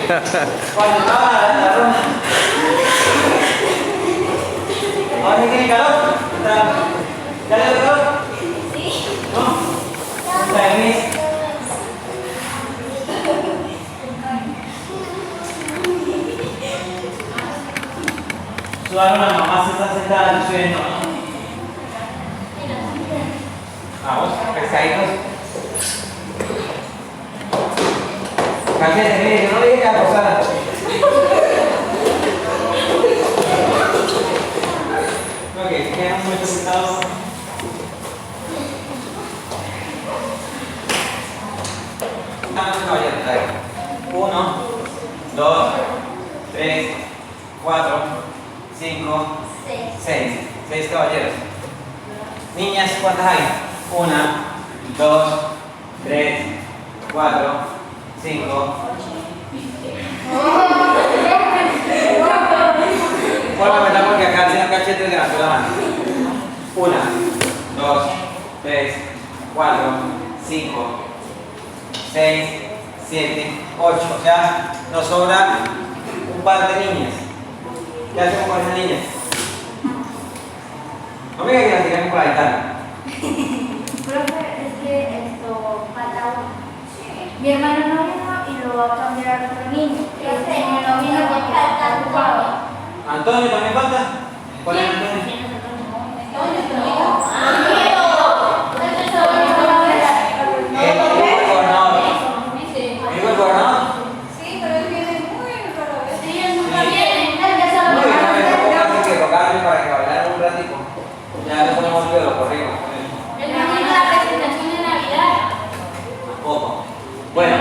Cuando estaba la ronda. ¿Ahora sí tiene calor? ¿Ya le dio calor? Sí. ¿No? ¿Está en mis? Sudaron, la mamá se está sentada subiendo, ¿no? Vamos, pescaditos. Cállate, mire, yo no le dije que acosara. Ok, quedan muy sentados. Caballeros, 1, 2, 3, 4, 5, 6. 6 caballeros. Niñas, ¿cuántas hay? 1, 2, 3, 4, 5. Vuelvo a meter porque acá el señor Cachete levantó la mano. 1, 2, 3, 4, 5, 6, 7, 8. O sea, nos sobra un par de niñas. ¿Qué hacemos con esas niñas? No me digas que las tiramos por la ventana. Profe, es que esto falta uno. Mi hermano no vino y lo va a cambiar a otro niño. Este niño no vino porque está ocupado. ¿Antonio también falta? ¿Cuál es Antonio? ¿El gobernador? Sí, pero él viene muy raro. Sí, él nunca viene. Él ya Muy sabe bien, lo a que ver, va a tengo que rogarle para que bailara un ratito. Ya le ponemos el lo corrimos. hacer. Él no vino a la presentación de Navidad. Tampoco. Bueno,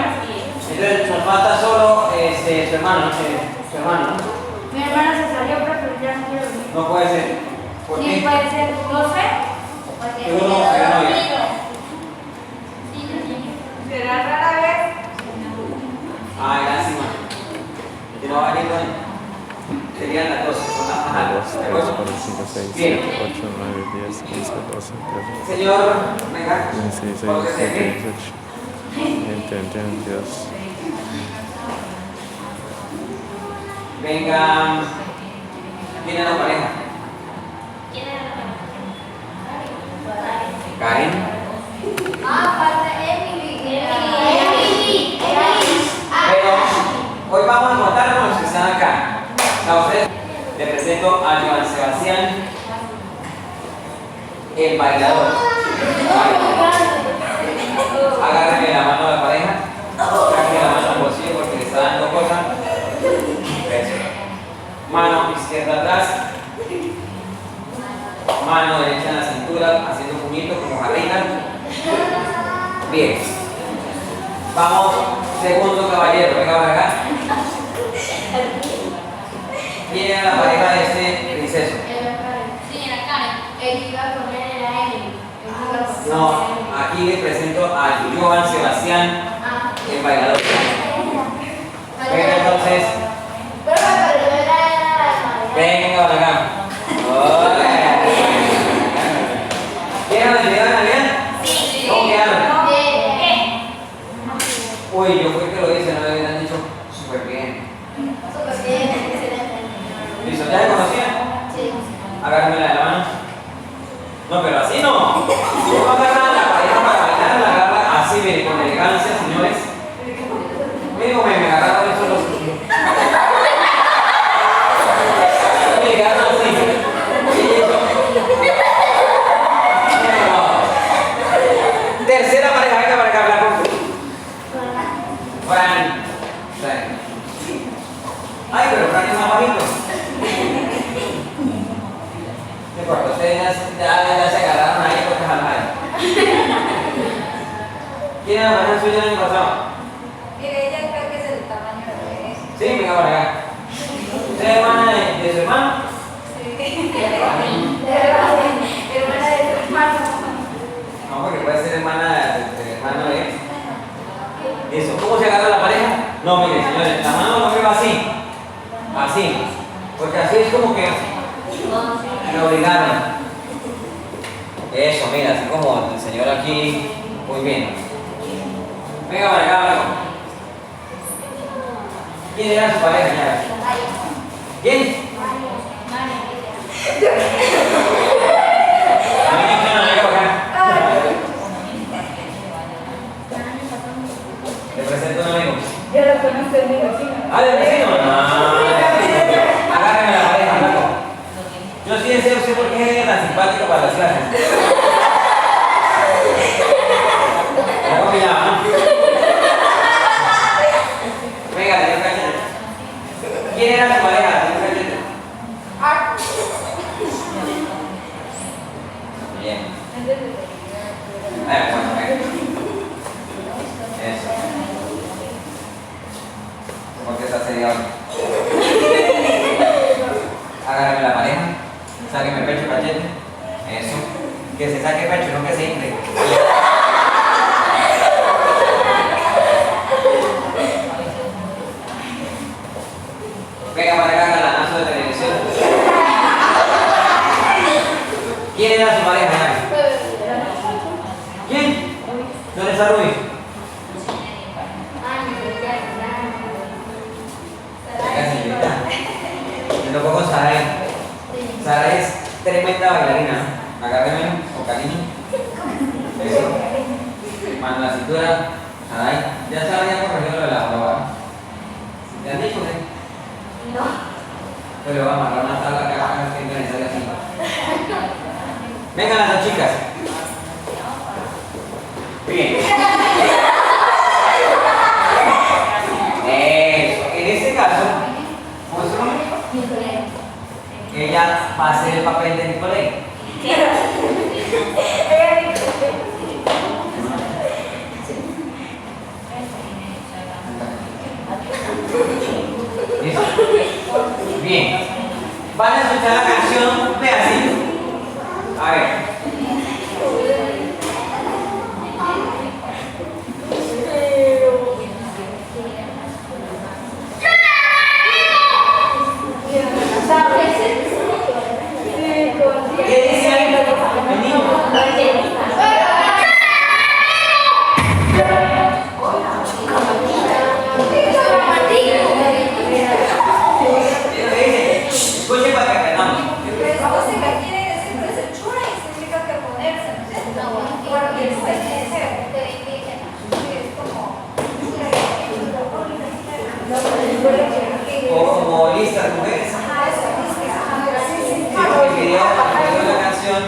entonces nos falta solo su hermano, su hermano, ¿no? Mi hermano se salió, pero ya no quiere venir. No puede ser. ¿Por Sí, qué? puede ser 12. Porque Seguro no, porque no viene. ¿Será rara vez? Ay, lástima. Que no va a venir con él. Serían las 12, son las más 2, altas. 3, ¿De acuerdo? 4, 5, 6, Bien. 7, 8, 9, 10, 11, 12, 13, Señor, venga. 15, 16, ¿Por qué se 17, ríe? 18, 20, 21, 22. Venga. ¿Quién es la pareja? Karen. Falta Emily. Pero hoy vamos a contar con los que están acá. A ustedes les presento a Joan Sebastián, el bailador. Agárrenle la mano a la pareja, sáquenle la mano al bolsillo porque le está dando cosas. Eso. Mano izquierda atrás, mano derecha en la cintura, haciendo un puñito como jarrita. Bien. Vamos, segundo caballero, venga para acá. ¿Quién era la pareja de este princeso? Señora Karen, él iba con él, era Emily. No, aquí les presento a Joan Sebastián, el bailador. Venga entonces, venga para acá. Hola. ¿Quieren la actividad de Navidad? ¿Cómo quedaron? Uy, yo fui el que lo hice, no me habían dicho súper bien. ¿Listo? ¿Ya se conocían? Agárrenmela de la mano. No, pero así no. No agarran la pareja para bailar, la agarra así, miren, con elegancia, señores. Miren, me agarraron eso los. Me agarran así. Y eso. Tercera pareja, venga para acá, hablar con Fran. Ay, pero Fran es más bajito. No importa, ustedes ya se agarraron ahí porque jamás. ¿Quién era la pareja suya el año pasado? Mire, ella creo que es el tamaño de él. Sí, venga para acá. ¿Usted es hermana de su hermano? Sí. Hermana de su hermano. No, porque puede ser hermana del hermano de él. Eso, ¿cómo se agarra la pareja? No, mire, señores, la mano no me va así. Así. Porque así es como que me obligaron. Eso, mira, así como el señor aquí. Muy bien. Venga para acá, Blanco. ¿Quién era su pareja ya? ¿Quién? Le presento a un amigo. Yo lo conozco, es mi vecino. Ah, ¿del vecino? No. Agárreme la pareja, loco. Yo sí deseo usted porque es tan simpático para las clases. ¿Cómo me llama? Venga, señor Cachete. ¿Quién era su pareja, señor Cachete? Bien. Bueno, eso. Porque está seriado. Agárrame la pareja. Sáqueme el pecho, Cachete. Eso. Que se saque el pecho, no que se infle. Venga para acá, galanazo de televisión. ¿Quién era su pareja? ¿Quién? ¿Dónde está Rubí? Me tocó con Sara. Sara es tremenda bailarina. Agárreme con cariño. Eso. Mano en la cintura. Saray. Ya Sara ya corrigió lo de la prueba. ¿Te han dicho qué? No. Pero va a amarrar una tabla que haga que organizar así. Vengan las dos chicas. Bien. En este caso, muestro ella va a hacer el papel de Nicolé. ¿Listo? Bien. Van a escuchar la canción un pedacito. A ver. ¿Qué dice ahí? El niño. Escuchen para que aprendamos. Vamos a quiere decir que se chura y significa que ponerse, ¿no es cierto? Bueno, que después tiene que ser. Es Como listas, mujeres. Ajá, eso es. Porque quería la canción.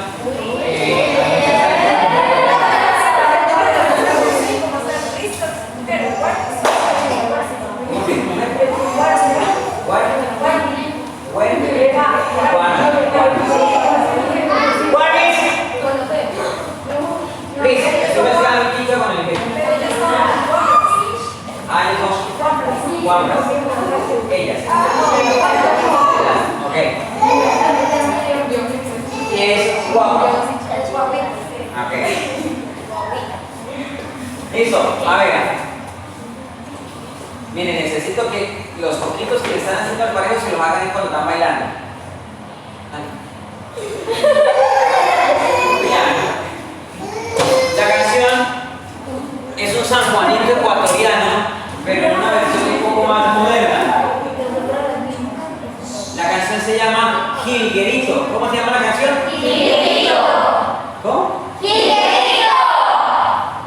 Ellas. Ok. Es guapa. Ok. Listo. A ver. Miren, necesito que los poquitos que le están haciendo al parejo se los hagan cuando están bailando. La canción es un sanjuanito ecuatoriano, pero en una versión un poco más moderna. La canción se llama Jilguerito. ¿Cómo se llama la canción? Jilguerito. ¿Cómo? Jilguerito.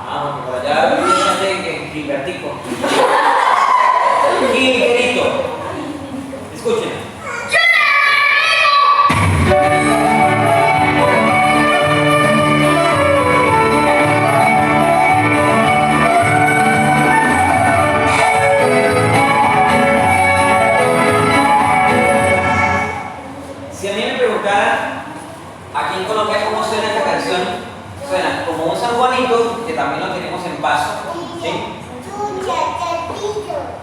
Ah, por allá fíjate que Gilbertico. Jilguerito. Escuchen. Si a mí me preguntaran aquí en Colombia cómo suena esta canción, suena como un San Juanito, que también lo tenemos en Paso, ¿sí?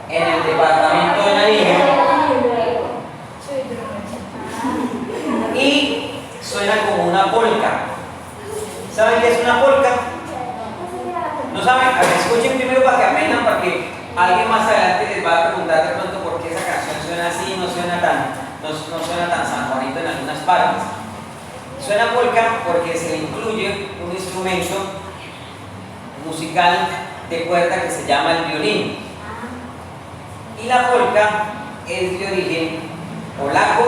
En el departamento de Nariño. Y suena como una polca. ¿Saben qué es una polca? ¿No saben? A ver, escuchen primero para que aprendan, porque alguien más adelante les va a preguntar de pronto por qué esa canción suena así, no suena tan San Juanito en algunas partes. Suena polca porque se le incluye un instrumento musical de cuerda que se llama el violín. Y la polka es de origen polaco,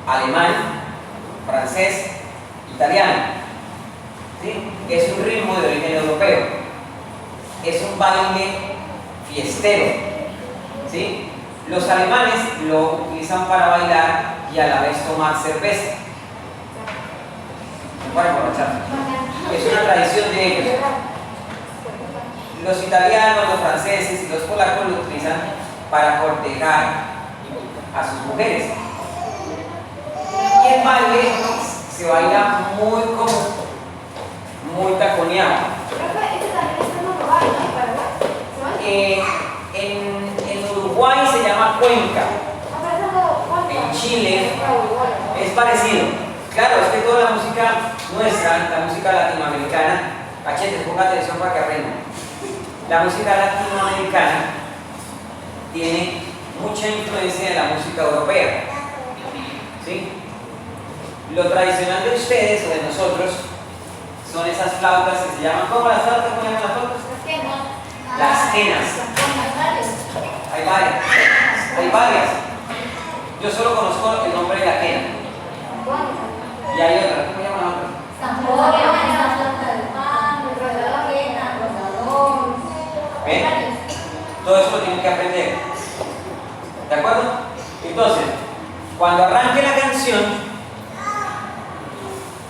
alemán, francés, italiano. ¿Sí? Es un ritmo de origen europeo. Es un baile fiestero. ¿Sí? Los alemanes lo utilizan para bailar y a la vez tomar cerveza. Para emborracharse. Es una tradición de ellos. Los italianos, los franceses y los polacos lo utilizan para cortejar a sus mujeres. Y el baile se baila muy común, muy taconeado. En Uruguay se llama cuenca. En Chile es parecido. Claro, es que toda la música nuestra, la música latinoamericana, Cachetes, ponga atención para que aprendan. La música latinoamericana tiene mucha influencia de la música europea. ¿Sí? Lo tradicional de ustedes o de nosotros son esas flautas que se llaman, ¿cómo las flautas? ¿Cómo llaman las flautas? Las quenas. Hay varias. Hay varias. Yo solo conozco el nombre de la quena. Y hay otra. ¿Cómo llaman la otra? ¿Ven? Todo eso lo tienen que aprender. ¿De acuerdo? Entonces, cuando arranque la canción,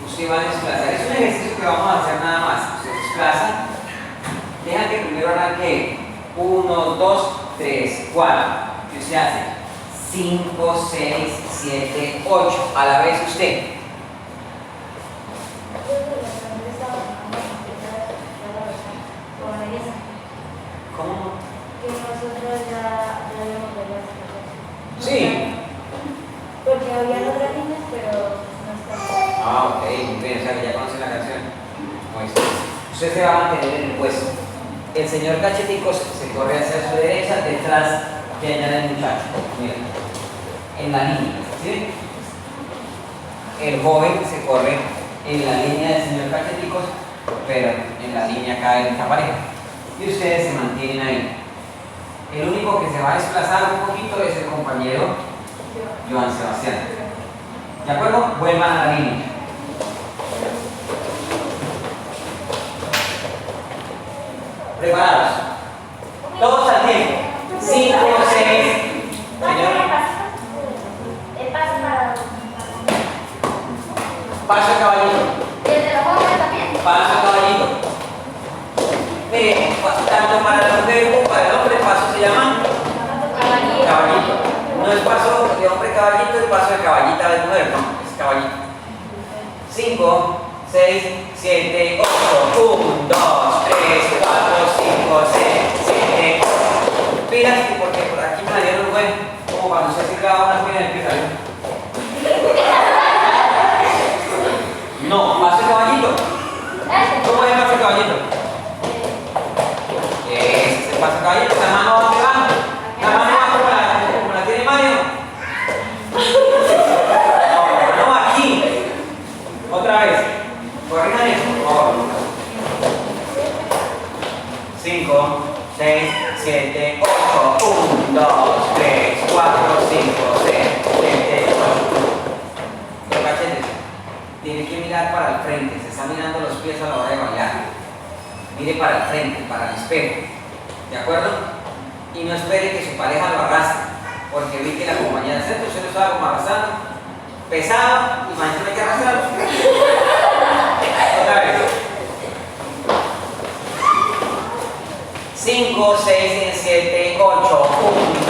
usted va a desplazar. Es un ejercicio que vamos a hacer nada más. Se desplaza. Deja que primero arranque 1, 2, 3, 4. Y usted hace 5, 6, 7, 8. A la vez usted. ¿Cómo? Que nosotros ya habíamos bailado. Sí. Porque había otras niñas, pero no están. Ah, ok, muy bien, o sea que ya conocen la canción. Pues, usted se va a mantener en el puesto. El señor Cacheticos se corre hacia su derecha, detrás de allá del muchacho. Mira, en la línea, ¿sí? El joven se corre en la línea del señor Cacheticos, pero en la línea acá de esta pareja. Y ustedes se mantienen ahí. El único que se va a desplazar un poquito es el compañero Joan Sebastián. ¿De acuerdo? Vuelvan a la línea. Preparados. Todos al tiempo. 5, 6. Señor. El paso para. Paso de caballito. Desde la boca también. Paso de caballito. Mire, tanto para la mujer como para el hombre, el paso se llama caballito. No es paso de hombre caballito, es paso de caballita de mujer, no, es caballito. 5, 6, 7, 8, 1, 2, 3, 4, 5, 6, 7, 8. Pilas, porque por aquí me la dieron un buen, como cuando se acercaba una pila de pila. No, paso de caballito. ¿Cómo es el paso de caballito? Ese es el paso de caballito, la mano va donde va. La mano va como la tiene Mario. No, aquí. Otra vez. Corrijan eso, por favor. 5, 6, 7, 8, 1, 2, 3, 4, 5, 6, 7, 8. Los cachetes. Tiene que mirar para el frente. Se está mirando los pies a la hora de bailar. Mire para el frente, para el espejo. ¿De acuerdo? Y no espere que su pareja lo arrastre, porque vi que la compañía de centro usted lo estaba como arrastrando, pesado, y mañana hay que arrastrarlo. Otra vez. 5, 6, 7, 8,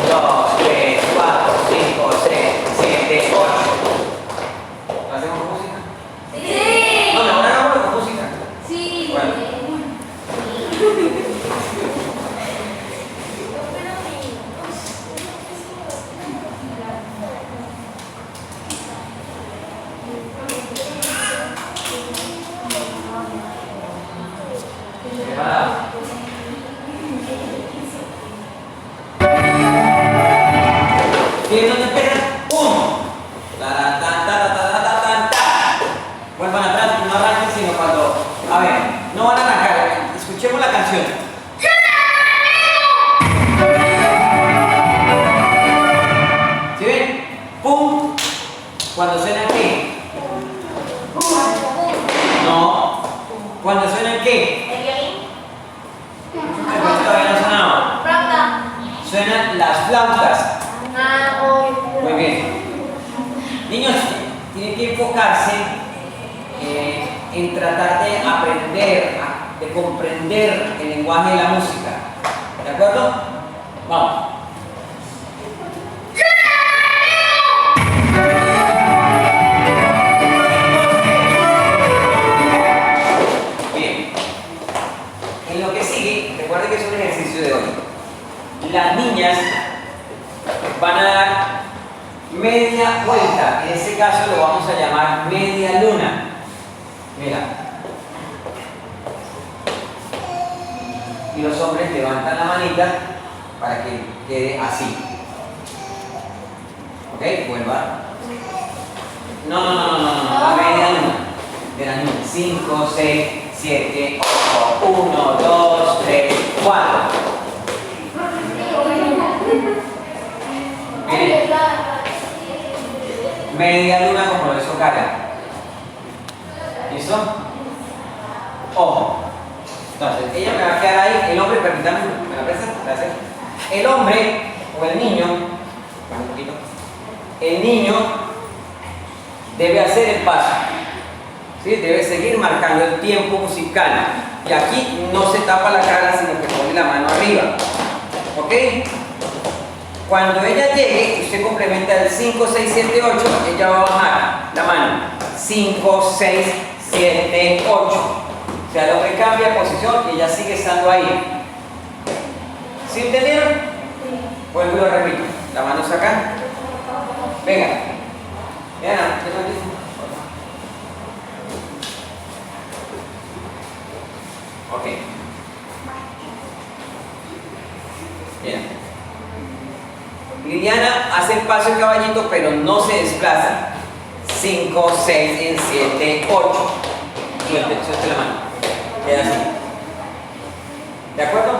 1, 2, 3, 4, 5, 6, 7, 8. ¿Lo hacemos con música? Sí. No, mejor hagámoslo con música. Sí. Bueno. Preparados. ¿Quién dónde empiezan? 1. Vuelvan atrás y no arranquen sino cuando. A ver, no van a arrancar. Escuchemos la canción. ¿Suena qué? El violín. Aquí todavía no sonaba. Flauta. Suenan las flautas. Muy Muy bien. Niños, tienen que enfocarse en tratar de aprender, de comprender el lenguaje de la música. ¿De acuerdo? Vamos. Bien. En lo que sigue, recuerden que es un ejercicio de hoy. Las niñas van a dar media vuelta. En este caso lo vamos a llamar media luna. Mira. Y los hombres levantan la manita para que quede así. ¿Ok? Vuelva. No, la media luna. De las niñas. 5, 6, 7, 8, 1, 2, 3, 4. Miren. Media luna como lo hizo Karen. ¿Listo? Ojo. Entonces, ella me va a quedar ahí. El hombre, permítanme, ¿me la prestan? Gracias. El hombre o el niño, un poquito. El niño debe hacer el paso. ¿Sí? Debe seguir marcando el tiempo musical. Y aquí no se tapa la cara, sino que pone la mano arriba. ¿Ok? Cuando ella llegue, usted complementa el 5, 6, 7, 8, ella va a bajar la mano. 5, 6, 7, 8. O sea, el hombre cambia de posición y ella sigue estando ahí. ¿Sí entendieron? Vuelvo y lo repito. La mano acá. Venga. Vean, ok. Bien. Liliana hace el paso de caballito, pero no se desplaza. 5, 6, 7, 8. Suelte la mano. Queda así. ¿De acuerdo?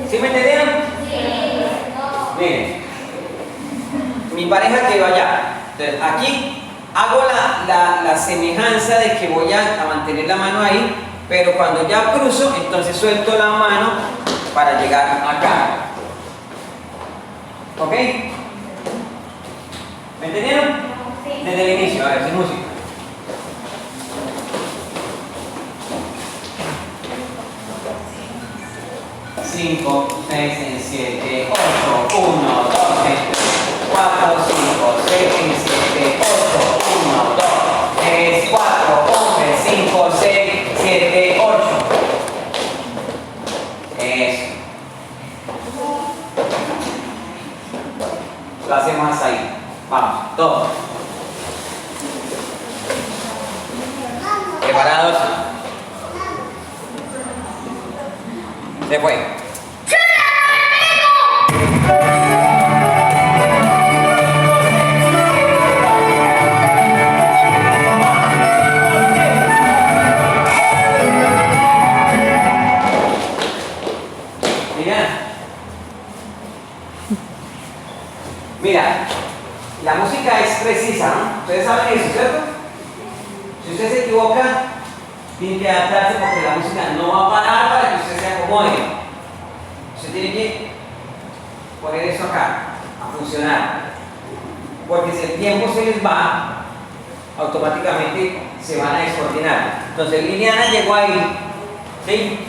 ¿Sí me entendieron? Sí. Miren. Mi pareja quedó allá. Entonces, aquí hago la semejanza de que voy a mantener la mano ahí, pero cuando ya cruzo, entonces suelto la mano para llegar acá. ¿Ok? ¿Me entendieron? Sí. Desde el inicio, a ver, sin música. Cinco, 6, 7, 8, 1, 2, 3, 4, 5, 6, 7, 8, 1, 2, 3, 4, 11, 5, 6, 7, 8. Eso. Lo hacemos hasta ahí. Vamos, todos. ¿Preparados? Se fue. Mira, la música es precisa, ¿no? Ustedes saben eso, ¿cierto? Si usted se equivoca, tiene que adaptarse porque la música no va a parar para que usted se acomode. Usted tiene que poner eso acá, a funcionar. Porque si el tiempo se les va, automáticamente se van a descoordinar. Entonces Liliana llegó ahí, ¿sí?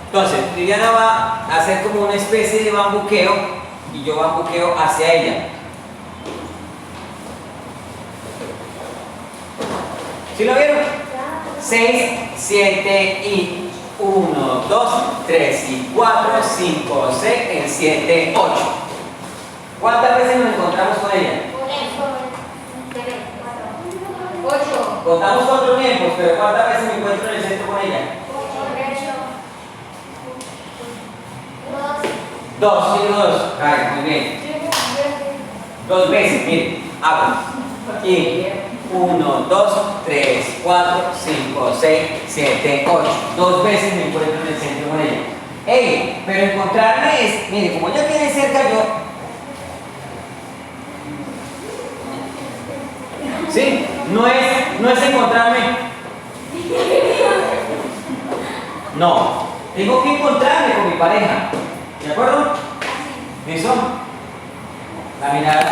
Entonces Liliana va a hacer como una especie de bambuqueo y yo bambuqueo hacia ella. ¿Sí lo vieron? 6, 7 y 1, 2, 3 y 4, 5, 6, 7, 8. ¿Cuántas veces nos encontramos con ella? 8. Contamos 4 tiempos, pero ¿cuántas veces me encuentro en el centro con ella? 2, sí, 2. Ay, muy bien. 2 veces, miren, hago. Aquí, 1, 2, 3, 4, 5, 6, 7, 8. 2 veces me encuentro en el centro con ella. Ey, pero encontrarme es, mire, como ella tiene cerca yo. ¿Sí? No es encontrarme. No. Tengo que encontrarme con mi pareja. ¿De acuerdo? ¿Listo? La mirada.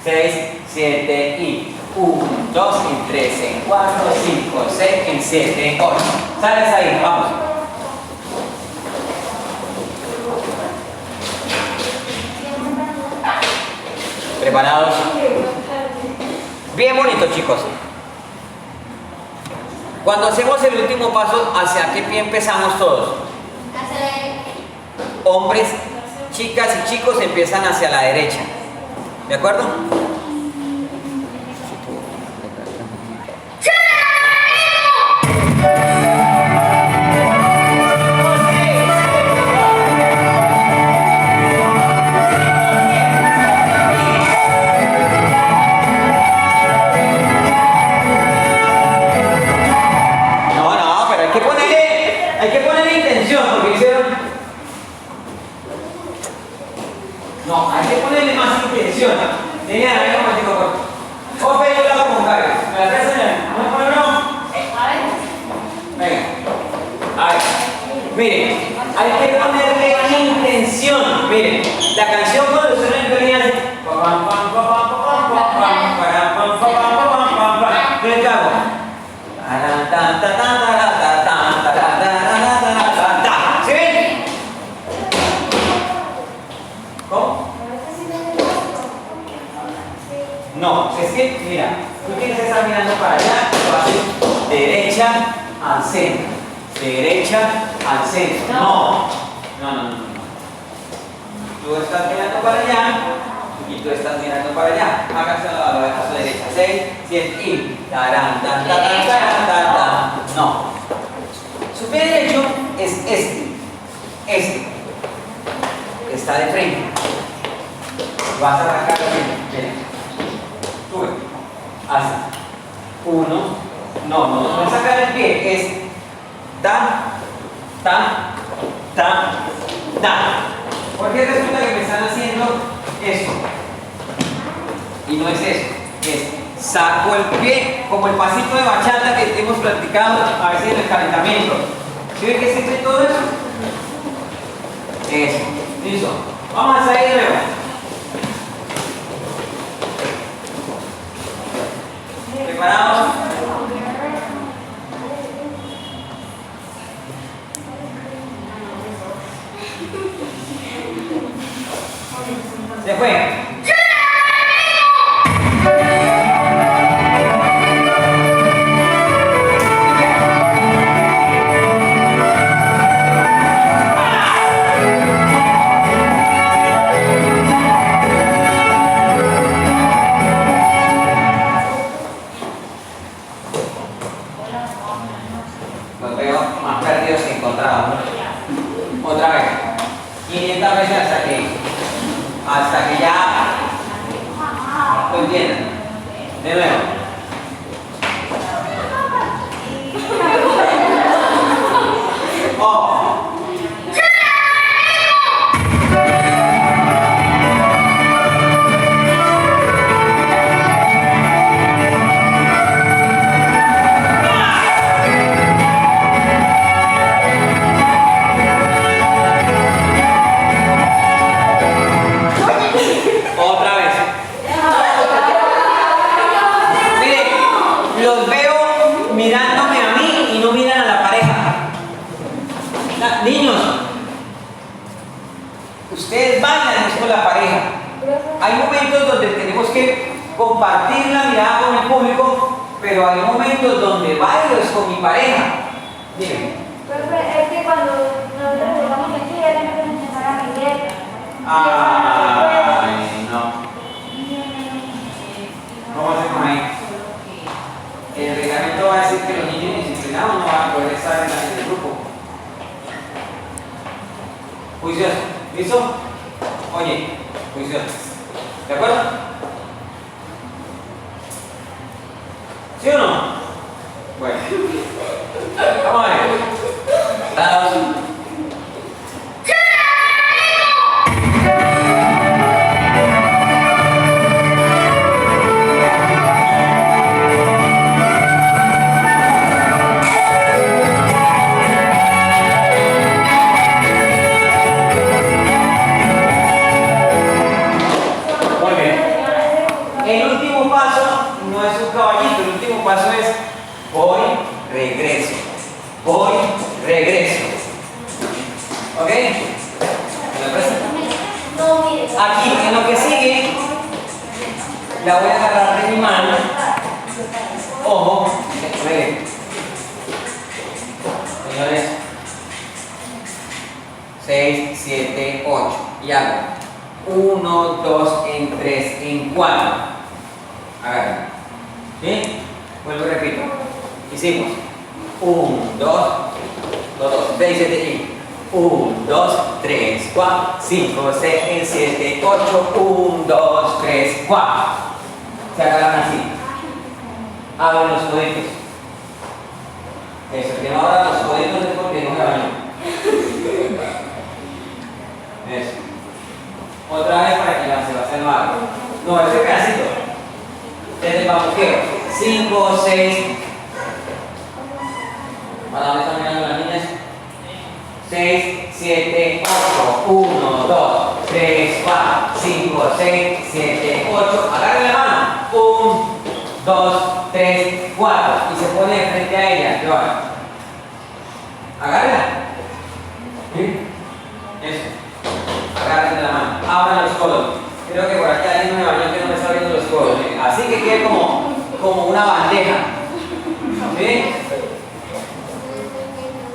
6, 7 y 1, 2, en 3, en 4, 5, 6, en 7, en 8. Sales ahí, vamos. ¿Preparados? Bien bonito, chicos. Cuando hacemos el último paso, ¿hacia qué pie empezamos todos? Hacia la derecha. Hombres, chicas y chicos empiezan hacia la derecha. ¿De acuerdo? No, pero hay que ponerle intención, porque hicieron. No, hay que ponerle más intención. Tenía a ver cómo te corto. Vamos a ver el lado con carga. ¿Me la traes en vamos a ponerlo? Venga. A ver. Miren, hay que ponerle intención. Miren, la canción cuando suena en violín hace. ¿Qué hago? ¿Sí ven? ¿Cómo? No, es que, mira, tú tienes que estar mirando para allá, lo haces derecha al centro, derecha al centro. No. Tú estás mirando para allá y tú estás mirando para allá. Hágase a la derecha. 6, 7 y tarán, tan, tan, tan, tan, tan, tan. No. Su pie derecho es este. Está de frente. Vas a arrancar de frente. Mira. Sube. Así. 1. No es sacar el pie. Es tan. Porque resulta que me están haciendo esto. Y no es eso. Es saco el pie, como el pasito de bachata que hemos practicado a veces en el calentamiento. ¿Sí ven que se todo eso? Eso. Listo. Vamos a salir de nuevo. ¿Preparados? Se fue. Los veo más perdidos que encontrados. Otra vez. 500 veces hasta que ya lo entiendan. De nuevo. Oh. Otra vez. Miren, los veo mirándome a mí y no miran a la pareja. Niños, ustedes bailan es con la pareja. Hay momentos donde tenemos que compartir la mirada con el público, pero hay momentos donde bailo es con mi pareja. Miren. Profe, es que cuando nosotros llegamos aquí, ya tenemos que empezar a Miguel. Ay, no. ¿Cómo hacemos ahí? El reglamento va a decir que los niños indisciplinados no van a poder estar en el grupo. Juicioso. ¿Listo? Oye, juicioso. ¿De acuerdo? ¿Sí o no? Bueno. Vamos a ver. Dados. voy, regreso. ¿Ok? ¿Me lo prestas? No, mire. Aquí, en lo que sigue, la voy a agarrar de mi mano. Ojo, miren. Señores, 6, 7, 8. Y hago 1, 2, en 3, en 4. Agarren. ¿Sí? Vuelvo y repito. Hicimos 1, 2, 6, 7 y 1, 2, 3, 4, 5, 6, 7, 8, 1, 2, 3, 4. Se agarran así. Abren los coditos. Eso, que no abran los coditos es porque no se bañó. Eso. Otra vez para que se va a hacer mal. No, ese pedacito. Desde el bambuqueo. 5, 6. ¿Para dónde están mirando las niñas? 6, 7, 8. 1, 2, 3, 4, 5, 6, 7, 8. Agarren la mano. 1, 2, 3, 4. Y se pone de frente a ella. ¿Qué va? Agárrenla. ¿Sí? Eso. Agárrense la mano. Abran los codos. Creo que por aquí alguien me bañó que no me está abriendo los codos. ¿Sí? Así que quede como una bandeja. ¿Sí?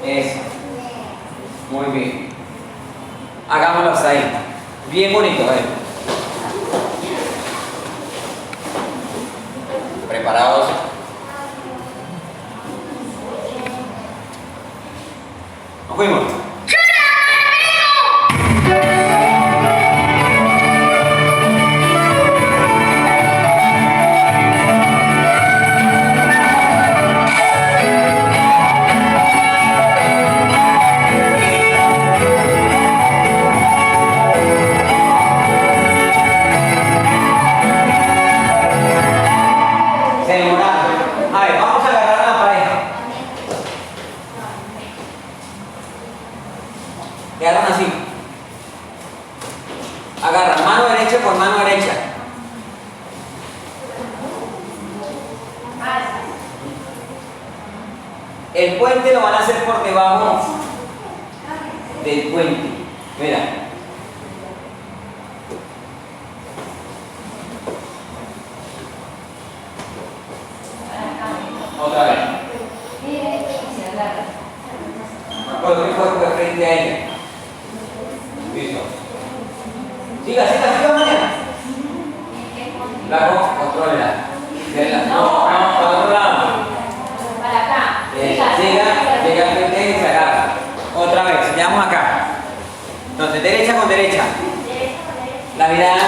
Eso. Muy bien. Hagámoslo hasta ahí. Bien bonito, ¿eh? ¿Preparados? Nos fuimos. Quedaron así. Agarran mano derecha con mano derecha. El puente lo van a hacer por debajo del puente. Mira. Otra vez. Con el cuerpo de frente a ella. Listo. Siga, mañana. Largo, controla. No, para otro lado. Para acá. Siga al frente y se agarra. Otra vez, señalamos acá. Entonces, derecha con derecha. La mirada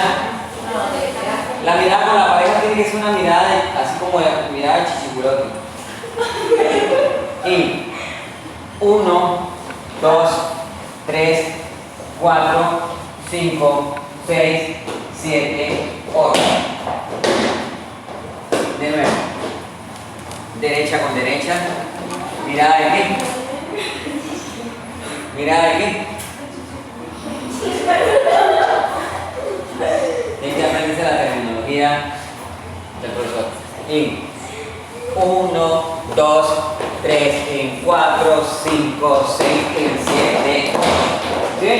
con la pareja tiene que ser una mirada así como la mirada de chichicurote. Y 1, 2, 3, 4, 5, 6, 7, 8. De nuevo. Derecha con derecha. Mirada de qué. Mirada de qué. Tienen que aprenderse la terminología del profesor. Y 1, 2, 3, en 4, 5, 6, en 7, 8. ¿Sí?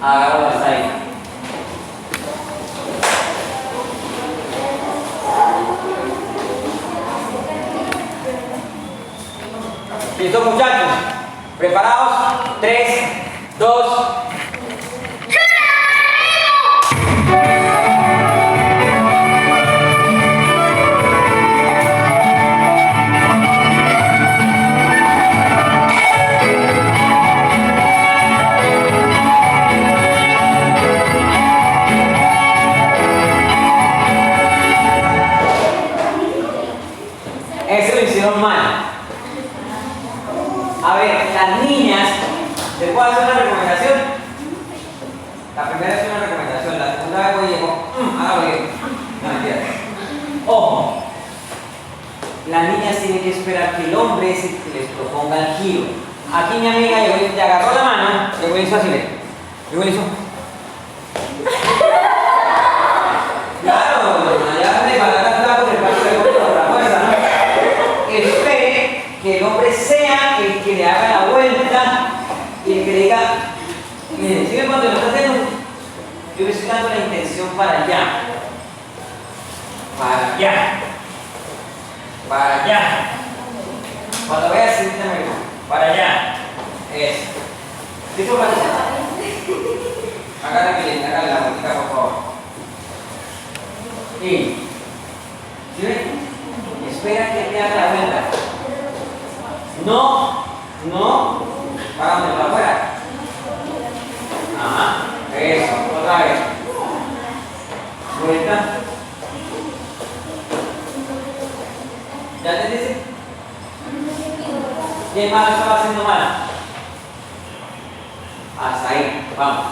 Hágalo hasta ahí. ¿Listo, muchachos? ¿Preparados? 3, 2, eso lo hicieron mal. A ver, las niñas, ¿les puedo hacer una recomendación? La primera es una recomendación, la segunda vez voy y digo, hágalo bien. No, mentira. Ojo, las niñas tienen que esperar que el hombre es el que les proponga el giro. Aquí mi amiga llegó y le agarró la mano, llegó y hizo así, llegó y hizo. Claro, ya le va a dar la fuerza, ¿no? Espere que el hombre sea el que le haga la vuelta y el que le diga, miren, si cuando lo está haciendo, yo le estoy dando la intención para allá, para allá, para allá. Cuando vea así, para allá, eso. ¿Listo para allá? Hágale la vuelta, por favor. Y, ¿sí ven? Espera que te haga la vuelta. No, para donde, para afuera. Ajá, eso, otra vez. Vuelta. ¿Ya te dice? ¿Quién más lo estaba haciendo mal? Hasta ahí, vamos.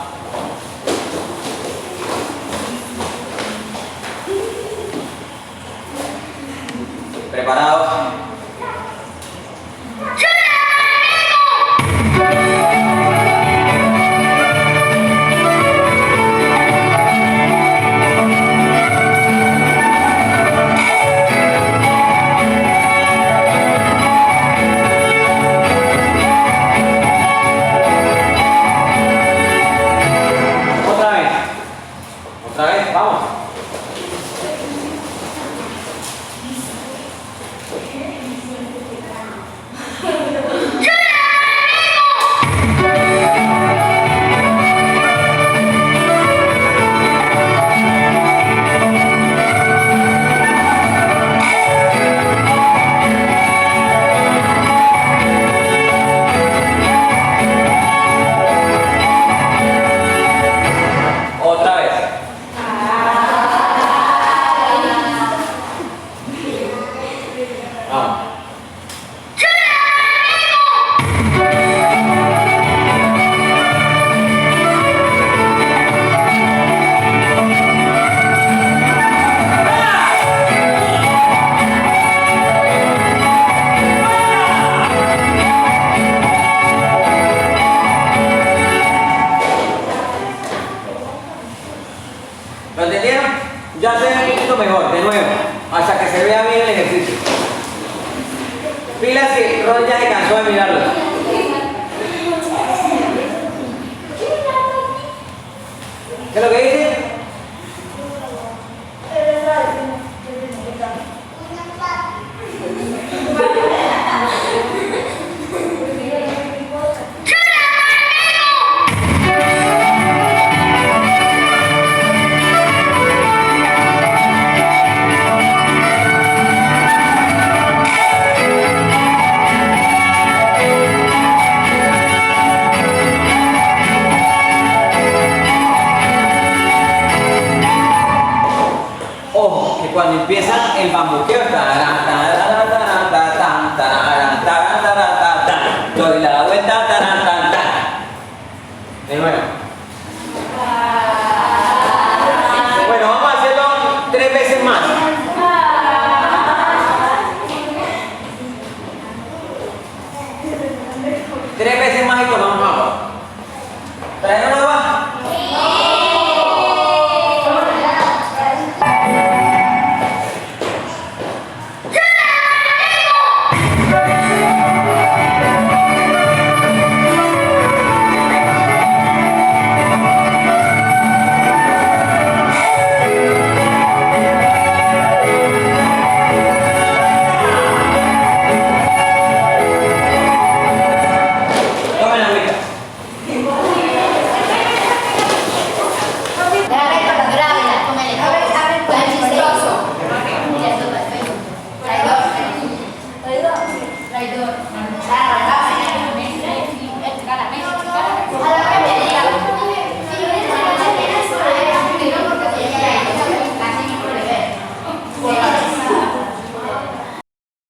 ¿Preparados? Otra vez, vamos. Otra vez. Vamos. ¿Lo entendieron? Ya se ve un poquito mejor, de nuevo, hasta que se vea bien el ejercicio. Pilas que Ron ya se cansó de mirarlo. ¿Qué es lo que dice? Ojo, que cuando empieza el bambuqueo, doy la vuelta, de nuevo. Bueno, vamos a hacerlo 3 veces más. Tres veces más y tomamos agua. ¿Traen agua? Tomen agüita. Traidor.